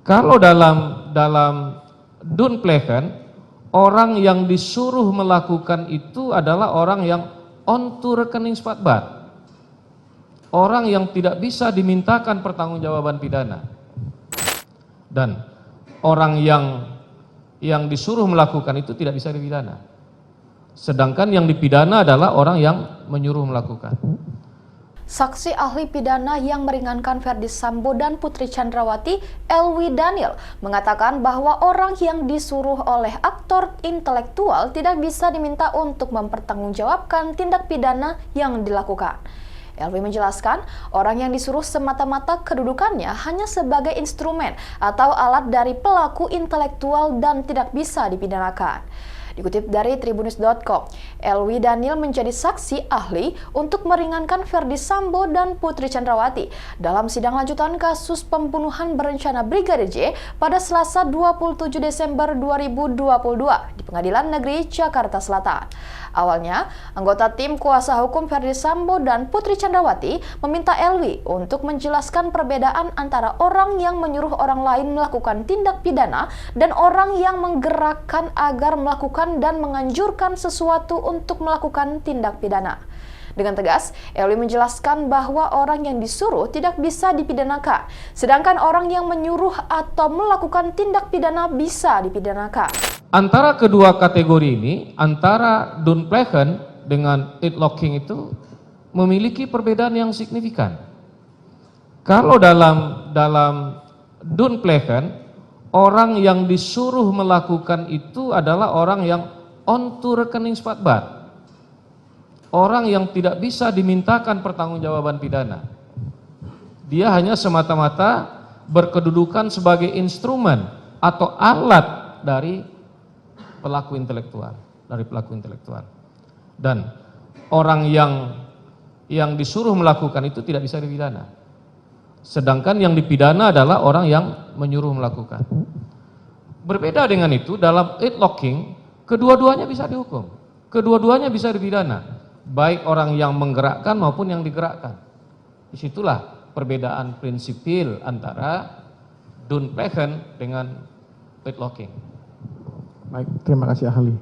Kalau dalam Dunplegen, orang yang disuruh melakukan itu adalah orang yang on to rekening spatbat. Orang yang tidak bisa dimintakan pertanggungjawaban pidana. Dan orang yang disuruh melakukan itu tidak bisa dipidana. Sedangkan yang dipidana adalah orang yang menyuruh melakukan. Saksi ahli pidana yang meringankan Ferdy Sambo dan Putri Chandrawati, Elwi Daniel, mengatakan bahwa orang yang disuruh oleh aktor intelektual tidak bisa diminta untuk mempertanggungjawabkan tindak pidana yang dilakukan. Elwi menjelaskan, orang yang disuruh semata-mata kedudukannya hanya sebagai instrumen atau alat dari pelaku intelektual dan tidak bisa dipidanakan. Dikutip dari Tribunnews.com, Elwi Daniel menjadi saksi ahli untuk meringankan Ferdy Sambo dan Putri Chandrawati dalam sidang lanjutan kasus pembunuhan berencana Brigadir J pada Selasa 27 Desember 2022 di Pengadilan Negeri Jakarta Selatan. Awalnya, anggota tim kuasa hukum Ferdy Sambo dan Putri Chandrawati meminta Elwi untuk menjelaskan perbedaan antara orang yang menyuruh orang lain melakukan tindak pidana dan orang yang menggerakkan agar melakukan dan menganjurkan sesuatu untuk melakukan tindak pidana. Dengan tegas, Elwi menjelaskan bahwa orang yang disuruh tidak bisa dipidanakan, sedangkan orang yang menyuruh atau melakukan tindak pidana bisa dipidanakan. Antara kedua kategori ini, antara Dunplegen dengan Idlocking itu memiliki perbedaan yang signifikan. Kalau dalam Dunplegen, orang yang disuruh melakukan itu adalah orang yang on to rekening spatbat. Orang yang tidak bisa dimintakan pertanggungjawaban pidana. Dia hanya semata-mata berkedudukan sebagai instrumen atau alat dari pelaku intelektual, Dan orang yang disuruh melakukan itu tidak bisa dipidana. Sedangkan yang dipidana adalah orang yang menyuruh melakukan. Berbeda dengan itu, dalam Idlocking, kedua-duanya bisa dihukum. Kedua-duanya bisa dipidana. Baik orang yang menggerakkan maupun yang digerakkan. Disitulah perbedaan prinsipil antara Dunplegen dengan Idlocking. Baik, terima kasih ahli.